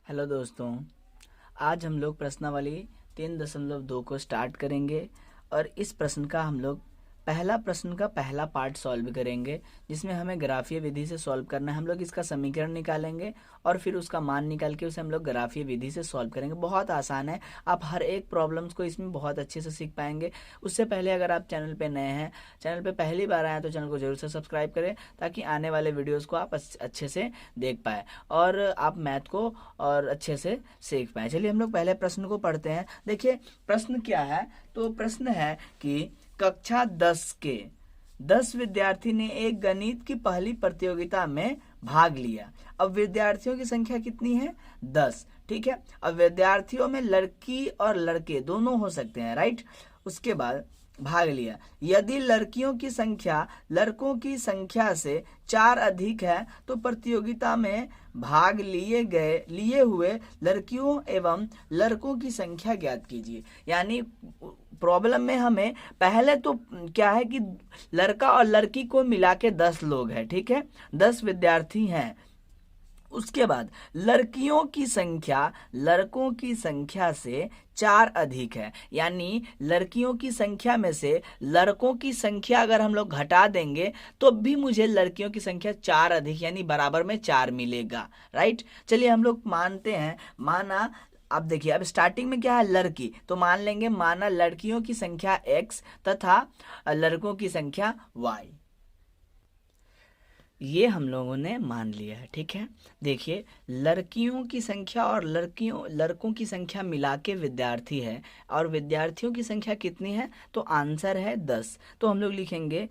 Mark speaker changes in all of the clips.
Speaker 1: Hello दोस्तों, आज हम लोग प्रश्नावली 3.2 को स्टार्ट करेंगे और इस प्रश्न का हम लोग पहला प्रश्न का पहला पार्ट सॉल्व करेंगे, जिसमें हमें ग्राफीय विधि से सॉल्व करना है। हम लोग इसका समीकरण निकालेंगे और फिर उसका मान निकाल के उसे हम लोग ग्राफीय विधि से सॉल्व करेंगे। बहुत आसान है, आप हर एक प्रॉब्लम्स को इसमें बहुत अच्छे से सीख पाएंगे। उससे पहले अगर आप चैनल पे नए हैं, चैनल पे पहली बार आए हैं, तो चैनल को जरूर से सब्सक्राइब करें ताकि आने वाले वीडियोज़ को आप अच्छे से देख पाए और आप मैथ को और अच्छे से सीख पाए। चलिए हम लोग पहले प्रश्न को पढ़ते हैं। देखिए प्रश्न क्या है, तो प्रश्न है कि कक्षा 10 के 10 विद्यार्थी ने एक गणित की पहली प्रतियोगिता में भाग लिया। अब विद्यार्थियों की संख्या कितनी है? 10। ठीक है, अब विद्यार्थियों में लड़की और लड़के दोनों हो सकते हैं, राइट। उसके बाद भाग लिया। यदि लड़कियों की संख्या लड़कों की संख्या से 4 अधिक है तो प्रतियोगिता में भाग लिए हुए लड़कियों एवं लड़कों की संख्या ज्ञात कीजिए। यानी प्रॉब्लम में हमें पहले तो क्या है कि लड़का और लड़की को मिला के 10 लोग हैं, ठीक है, 10 विद्यार्थी हैं। उसके बाद लड़कियों की संख्या लड़कों की संख्या से 4 अधिक है, यानी लड़कियों की संख्या में से लड़कों की संख्या अगर हम लोग घटा देंगे तो भी मुझे लड़कियों की संख्या 4 अधिक यानी बराबर में 4 मिलेगा, राइट। चलिए हम लोग मानते हैं, माना अब देखिए, अब स्टार्टिंग में क्या है, लड़की, तो मान लेंगे माना लड़कियों की संख्या x तथा लड़कों की संख्या y। ये हम लोगों ने मान लिया है, ठीक है। देखिए लड़कियों की संख्या और लड़कों की संख्या मिला के विद्यार्थी है और विद्यार्थियों की संख्या कितनी है, तो आंसर है 10। तो हम लोग लिखेंगे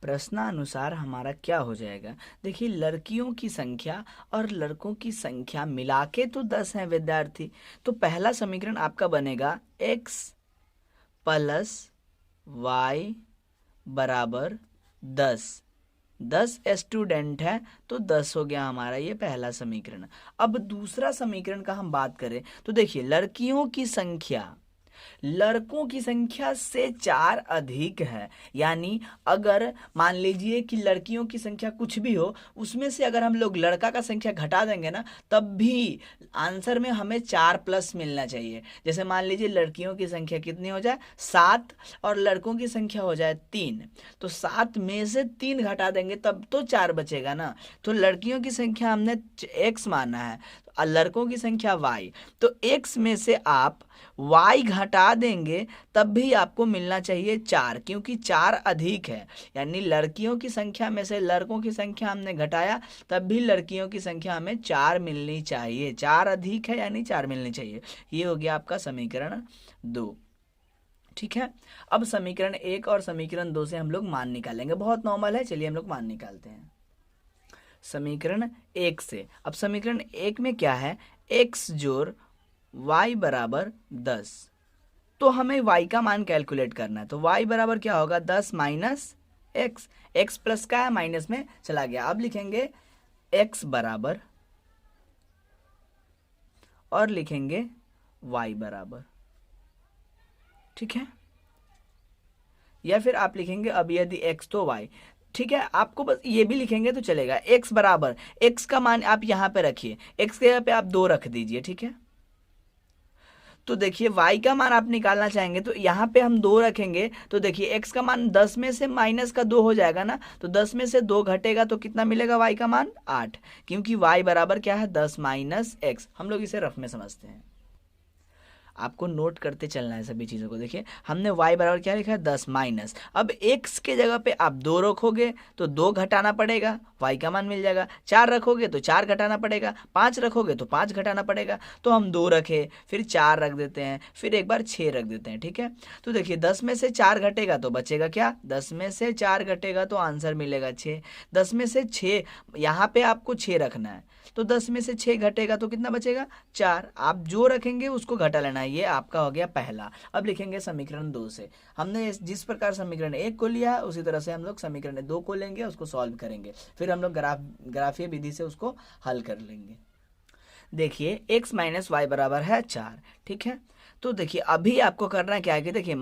Speaker 1: प्रश्नानुसार हमारा क्या हो जाएगा। देखिए लड़कियों की संख्या और लड़कों की संख्या मिला के तो 10 हैं विद्यार्थी, तो पहला समीकरण आपका बनेगा x प्लस y बराबर 10। 10 स्टूडेंट है तो 10 हो गया हमारा ये पहला समीकरण। अब दूसरा समीकरण का हम बात करें तो देखिए लड़कियों की संख्या लड़कों की संख्या से 4 अधिक है, यानी अगर मान लीजिए कि लड़कियों की संख्या कुछ भी हो, उसमें से अगर हम लोग लड़का का संख्या घटा देंगे ना, तब भी आंसर में हमें 4 प्लस मिलना चाहिए। जैसे मान लीजिए लड़कियों की संख्या कितनी हो जाए 7 और लड़कों की संख्या हो जाए 3, तो 7 में से 3 घटा देंगे तब तो 4 बचेगा ना। तो लड़कियों की संख्या हमने x माना है और लड़कों की संख्या y, तो x में से आप y घटा देंगे तब भी आपको मिलना चाहिए 4, क्योंकि 4 अधिक है, यानी लड़कियों की संख्या में से लड़कों की संख्या हमने घटाया तब भी लड़कियों की संख्या हमें 4 मिलनी चाहिए। 4 अधिक है यानी 4 मिलनी चाहिए। ये हो गया आपका समीकरण 2, ठीक है। अब समीकरण 1 और समीकरण 2 से हम लोग मान निकालेंगे, बहुत नॉर्मल है। चलिए हम लोग मान निकालते हैं समीकरण 1 से। अब समीकरण 1 में क्या है, x जोड़ y बराबर 10, तो हमें y का मान कैलकुलेट करना है। तो y बराबर क्या होगा, 10 माइनस x, x प्लस का है माइनस में चला गया। अब लिखेंगे x बराबर और लिखेंगे y बराबर, ठीक है, या फिर आप लिखेंगे अब यदि x तो y, ठीक है। आपको बस ये भी लिखेंगे तो चलेगा। x बराबर, x का मान आप यहाँ पे रखिए, x के यहाँ पे आप 2 रख दीजिए, ठीक है। तो देखिए y का मान आप निकालना चाहेंगे तो यहाँ पे हम 2 रखेंगे, तो देखिए x का मान 10 में से माइनस का 2 हो जाएगा ना, तो 10 में से 2 घटेगा तो कितना मिलेगा y का मान 8, क्योंकि y बराबर क्या है, 10 माइनस x। हम लोग इसे रफ में समझते हैं, आपको नोट करते चलना है सभी चीज़ों को। देखिए हमने y बराबर क्या लिखा है, 10 माइनस, अब x के जगह पे आप 2 रखोगे तो 2 घटाना पड़ेगा, y का मान मिल जाएगा। 4 रखोगे तो 4 घटाना पड़ेगा, 5 रखोगे तो 5 घटाना पड़ेगा। तो हम 2 रखे, फिर 4 रख देते हैं, फिर एक बार 6 रख देते हैं, ठीक है। तो देखिए 10 में से 4 घटेगा तो बचेगा क्या, 10 में से 4 घटेगा तो आंसर मिलेगा 6। 10 में से 6, यहाँ पे आपको 6 रखना है, तो 10 में से 6 घटेगा तो कितना बचेगा, 4। आप जो रखेंगे उसको घटा लेना है। ये आपका हो गया पहला। अब लिखेंगे समीकरण 2 से। हमने जिस प्रकार समीकरण 1 को लिया है उसी तरह से हम लोग समीकरण 2 को लेंगे, उसको सॉल्व करेंगे, फिर हम लोग ग्राफीय विधि से उसको हल कर लेंगे। देखिए x माइनस वाई बराबर है 4, ठीक है। तो देखिए अभी आपको करना क्या है कि देखिए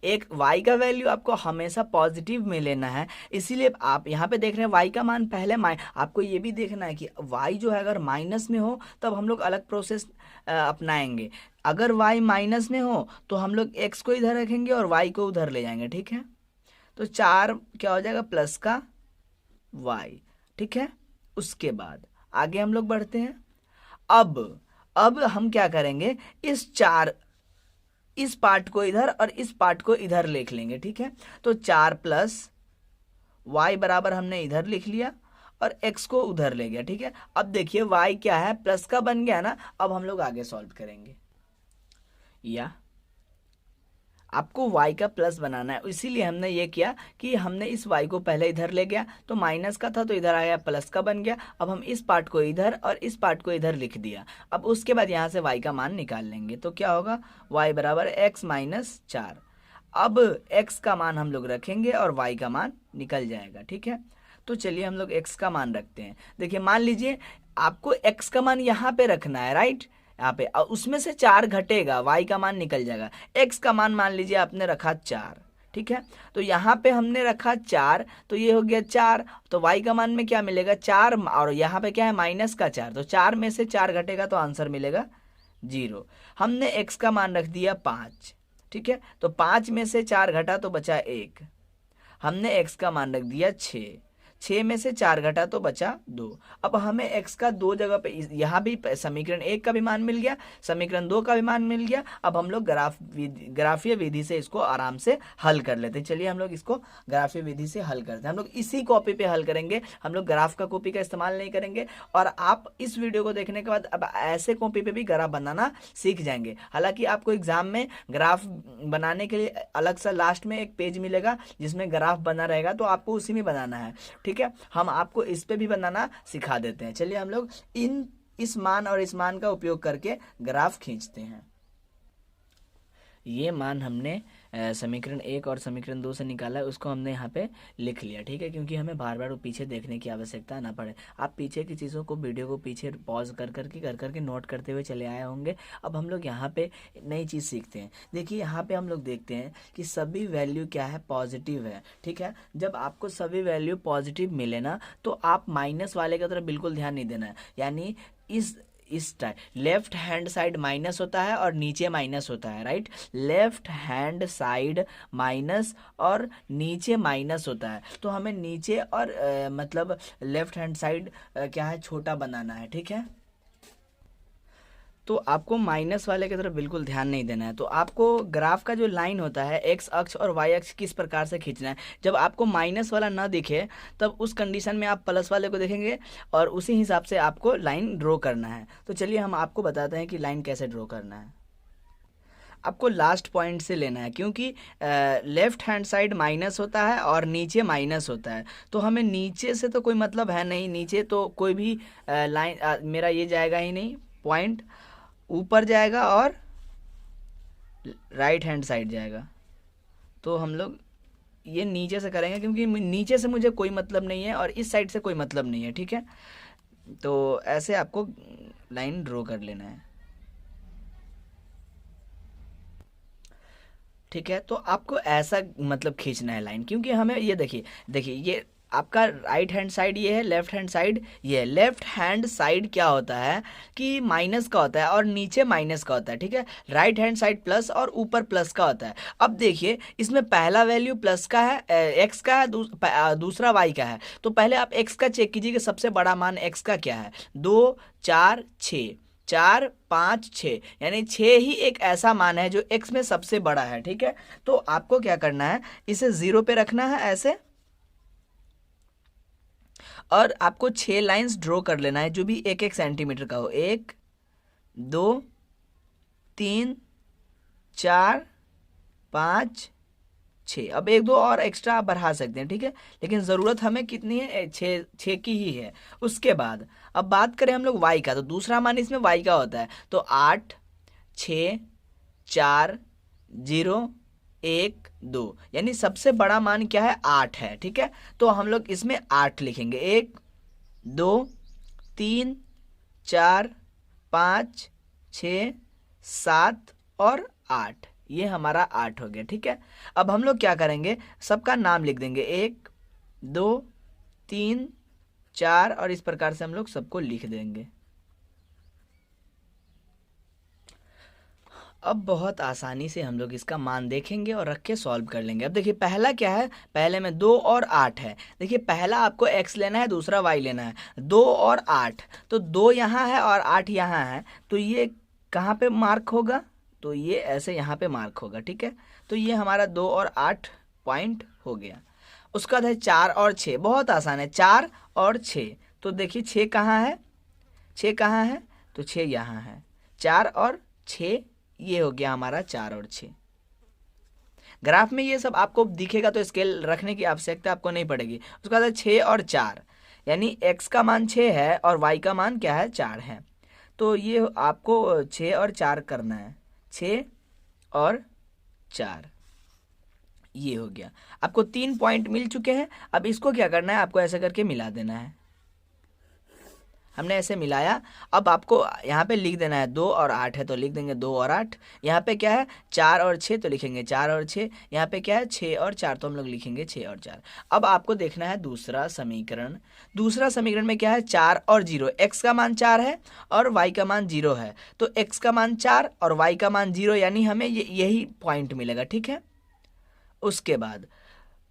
Speaker 1: एक y का वैल्यू आपको हमेशा पॉजिटिव में लेना है, इसीलिए आप यहाँ पे देख रहे हैं y का मान पहले आपको ये भी देखना है कि y जो है अगर माइनस में हो तब हम लोग अलग प्रोसेस अपनाएंगे। अगर y माइनस में हो तो हम लोग x को इधर रखेंगे और y को उधर ले जाएंगे, ठीक है। तो 4 क्या हो जाएगा प्लस का y, ठीक है। उसके बाद आगे हम लोग बढ़ते हैं। अब हम क्या करेंगे, इस पार्ट को इधर और इस पार्ट को इधर लिख लेंगे, ठीक है। तो 4 प्लस y बराबर हमने इधर लिख लिया और x को उधर ले गया, ठीक है। अब देखिए y क्या है, प्लस का बन गया ना। अब हम लोग आगे सॉल्व करेंगे, या आपको y का प्लस बनाना है, इसीलिए हमने ये किया कि हमने इस y को पहले इधर ले गया, तो माइनस का था तो इधर आया प्लस का बन गया। अब हम इस पार्ट को इधर और इस पार्ट को इधर लिख दिया। अब उसके बाद यहाँ से y का मान निकाल लेंगे, तो क्या होगा, y बराबर x माइनस 4। अब x का मान हम लोग रखेंगे और y का मान निकल जाएगा, ठीक है। तो चलिए हम लोग x का मान रखते हैं। देखिए मान लीजिए आपको x का मान यहाँ पे रखना है, राइट, यहाँ पे, और उसमें से 4 घटेगा, y का मान निकल जाएगा। x का मान मान लीजिए आपने रखा 4, ठीक है। तो यहाँ पे हमने रखा 4, तो ये हो गया 4, तो y का मान में क्या मिलेगा 4, और यहाँ पे क्या है माइनस का 4, तो 4 में से 4 घटेगा तो आंसर मिलेगा 0। हमने x का मान रख दिया 5, ठीक है। तो 5 में से 4 घटा तो बचा 1। हमने x का मान रख दिया 6, 6 में से 4 घटा तो बचा 2। अब हमें x का दो जगह पे, यहाँ भी समीकरण 1 का भी मान मिल गया, समीकरण 2 का भी मान मिल गया। अब हम लोग ग्राफीय विधि से इसको आराम से हल कर लेते हैं। चलिए हम लोग इसको ग्राफीय विधि से हल करते हैं। हम लोग इसी कॉपी पे हल करेंगे, हम लोग ग्राफ का कॉपी का इस्तेमाल नहीं करेंगे। और आप इस वीडियो को देखने के बाद अब ऐसे कॉपी पे भी ग्राफ बनाना सीख जाएंगे। हालांकि आपको एग्जाम में ग्राफ बनाने के लिए अलग सा लास्ट में एक पेज मिलेगा जिसमें ग्राफ बना रहेगा, तो आपको उसी में बनाना है, ठीक है। हम आपको इस पे भी बनाना सिखा देते हैं। चलिए हम लोग इस मान और इस मान का उपयोग करके ग्राफ खींचते हैं। ये मान हमने समीकरण 1 और समीकरण 2 से निकाला है, उसको हमने यहाँ पे लिख लिया, ठीक है, क्योंकि हमें बार बार पीछे देखने की आवश्यकता ना पड़े। आप पीछे की चीज़ों को, वीडियो को पीछे पॉज कर करके नोट करते हुए चले आए होंगे। अब हम लोग यहाँ पे नई चीज़ सीखते हैं। देखिए यहाँ पे हम लोग देखते हैं कि सभी वैल्यू क्या है, पॉजिटिव है, ठीक है। जब आपको सभी वैल्यू पॉजिटिव मिले ना, तो आप माइनस वाले की तरफ बिल्कुल ध्यान नहीं देना है। यानी इस type left hand side minus होता है और नीचे माइनस होता है, right. Left hand side minus और नीचे माइनस होता है, तो हमें नीचे और मतलब लेफ्ट हैंड साइड क्या है, छोटा बनाना है, ठीक है। तो आपको माइनस वाले की तरफ बिल्कुल ध्यान नहीं देना है। तो आपको ग्राफ का जो लाइन होता है एक्स अक्ष और वाई अक्ष किस प्रकार से खींचना है। जब आपको माइनस वाला ना दिखे तब उस कंडीशन में आप प्लस वाले को देखेंगे और उसी हिसाब से आपको लाइन ड्रॉ करना है। तो चलिए हम आपको बताते हैं कि लाइन कैसे ड्रॉ करना है। आपको लास्ट पॉइंट से लेना है, क्योंकि लेफ्ट हैंड साइड माइनस होता है और नीचे माइनस होता है, तो हमें नीचे से तो कोई मतलब है नहीं, नीचे तो कोई भी लाइन मेरा ये जाएगा ही नहीं, पॉइंट ऊपर जाएगा और राइट हैंड साइड जाएगा। तो हम लोग ये नीचे से करेंगे, क्योंकि नीचे से मुझे कोई मतलब नहीं है और इस साइड से कोई मतलब नहीं है, ठीक है। तो ऐसे आपको लाइन ड्रॉ कर लेना है, ठीक है। तो आपको ऐसा मतलब खींचना है लाइन, क्योंकि हमें ये देखिए ये आपका राइट हैंड साइड ये है, लेफ्ट हैंड साइड ये है। लेफ्ट हैंड साइड क्या होता है कि माइनस का होता है और नीचे माइनस का होता है, ठीक है। राइट हैंड साइड प्लस और ऊपर प्लस का होता है। अब देखिए इसमें पहला वैल्यू प्लस का है, एक्स का है, दूसरा वाई का है। तो पहले आप एक्स का चेक कीजिए कि सबसे बड़ा मान एक्स का क्या है। 2 4 6, 4 5 6, यानी 6 ही एक ऐसा मान है जो x में सबसे बड़ा है, ठीक है। तो आपको क्या करना है, इसे 0 पे रखना है ऐसे, और आपको 6 लाइंस ड्रॉ कर लेना है जो भी 1 सेंटीमीटर का हो। 1 2 3 4 5 6। अब 1 2 और एक्स्ट्रा आप बढ़ा सकते हैं, ठीक है, लेकिन ज़रूरत हमें कितनी है, 6 की ही है। उसके बाद अब बात करें हम लोग y का, तो दूसरा मान इसमें y का होता है। तो 8 6 4 0 1 2, यानी सबसे बड़ा मान क्या है, 8 है, ठीक है। तो हम लोग इसमें 8 लिखेंगे। 1 2 3 4 5 6 7 और 8, ये हमारा 8 हो गया। ठीक है, अब हम लोग क्या करेंगे, सबका नाम लिख देंगे, 1 2 3 4, और इस प्रकार से हम लोग सबको लिख देंगे। अब बहुत आसानी से हम लोग इसका मान देखेंगे और रख के सॉल्व कर लेंगे। अब देखिए पहला क्या है, पहले में 2 और 8 है। देखिए पहला आपको x लेना है, दूसरा y लेना है। 2 और 8, तो 2 यहाँ है और 8 यहाँ है, तो ये कहाँ पे मार्क होगा, तो ये ऐसे यहाँ पे मार्क होगा। ठीक है, तो ये हमारा 2 और 8 पॉइंट हो गया। उसका बाद है 4 और 6, बहुत आसान है, 4 और 6। तो देखिए 6 कहाँ है, 6 कहाँ है, तो 6 यहाँ है। 4 और 6, ये हो गया हमारा 4 और 6। ग्राफ में ये सब आपको दिखेगा तो स्केल रखने की आवश्यकता आपको नहीं पड़ेगी। उसके बाद 6 और 4, यानी x का मान 6 है और y का मान क्या है, 4 है। तो ये आपको 6 और 4 करना है, 6 और 4, ये हो गया। आपको 3 पॉइंट मिल चुके हैं। अब इसको क्या करना है, आपको ऐसे करके मिला देना है। हमने ऐसे मिलाया। अब आपको यहाँ पे लिख देना है, 2 और 8 है तो लिख देंगे 2 और 8। यहाँ पे क्या है, 4 और 6 तो लिखेंगे 4 और 6। यहाँ पे क्या है, 6 और 4 तो हम लोग लिखेंगे 6 और 4। अब आपको देखना है दूसरा समीकरण। दूसरा समीकरण में क्या है, 4 और 0, x का मान 4 है और y का मान 0 है। तो x का मान 4 और y का मान 0, यानी हमें यही पॉइंट मिलेगा। ठीक है, उसके बाद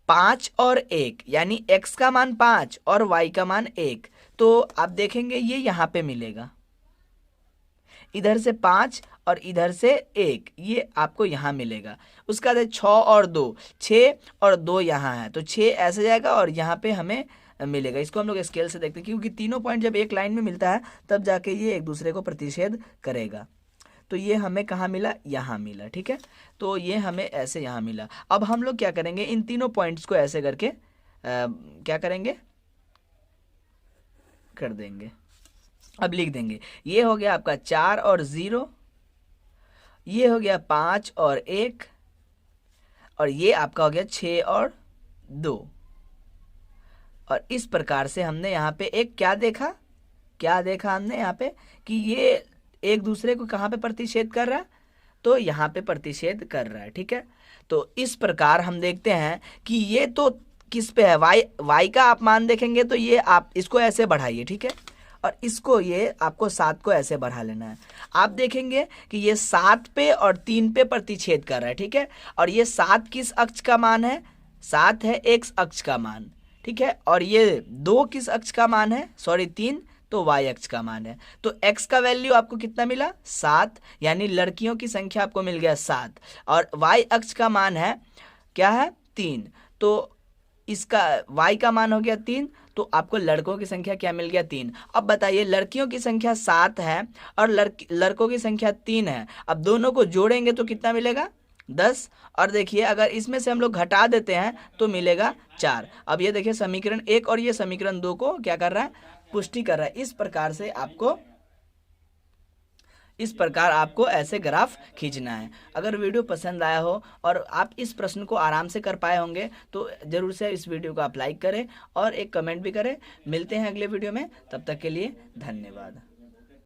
Speaker 1: 5 और 1, यानी x का मान 5 और y का मान 1, तो आप देखेंगे ये यहाँ पे मिलेगा। इधर से 5 और इधर से 1, ये आपको यहाँ मिलेगा। उसका बाद 6 और 2, 6 और 2 यहाँ है, तो 6 ऐसे जाएगा और यहाँ पे हमें मिलेगा। इसको हम लोग स्केल से देखते हैं, क्योंकि तीनों पॉइंट जब एक लाइन में मिलता है तब जाके ये एक दूसरे को प्रतिच्छेद करेगा। तो ये हमें कहाँ मिला, यहाँ मिला। ठीक है, तो ये हमें ऐसे यहाँ मिला। अब हम लोग क्या करेंगे, इन तीनों पॉइंट्स को ऐसे करके क्या करेंगे, कर देंगे। अब लिख देंगे, ये हो गया आपका 4 और 0, ये हो गया 5 और 1, और ये आपका हो गया 6 और 2। और इस प्रकार से हमने यहाँ पे एक क्या देखा हमने यहाँ पे, कि ये एक दूसरे को कहाँ पे प्रतिच्छेद कर रहा है, तो यहाँ पे प्रतिच्छेद कर रहा है। ठीक है, तो इस प्रकार हम देखते हैं कि ये तो किस पे है, y का आप मान देखेंगे तो ये आप इसको ऐसे बढ़ाइए। ठीक है, और इसको ये आपको 7 को ऐसे बढ़ा लेना है। आप देखेंगे कि ये 7 पे और 3 पे प्रतिच्छेद कर रहा है। ठीक है, और ये 7 किस अक्ष का मान है, 7 है x अक्ष का मान। ठीक है, और ये 2 किस अक्ष का मान है, सॉरी 3, तो y अक्ष का मान है। तो x का वैल्यू आपको कितना मिला, 7, यानी लड़कियों की संख्या आपको मिल गया 7, और y अक्ष का मान है क्या है, 3, तो इसका y का मान हो गया 3, तो आपको लड़कों की संख्या क्या मिल गया, 3। अब बताइए, लड़कियों की संख्या 7 है और लड़कों की संख्या 3 है। अब दोनों को जोड़ेंगे तो कितना मिलेगा, 10। और देखिए अगर इसमें से हम लोग घटा देते हैं तो मिलेगा 4। अब ये देखिए समीकरण 1 और ये समीकरण 2 को क्या कर रहा है, पुष्टि कर रहा है। इस प्रकार आपको ऐसे ग्राफ खींचना है। अगर वीडियो पसंद आया हो और आप इस प्रश्न को आराम से कर पाए होंगे तो ज़रूर से इस वीडियो को आप लाइक करें और एक कमेंट भी करें। मिलते हैं अगले वीडियो में, तब तक के लिए धन्यवाद।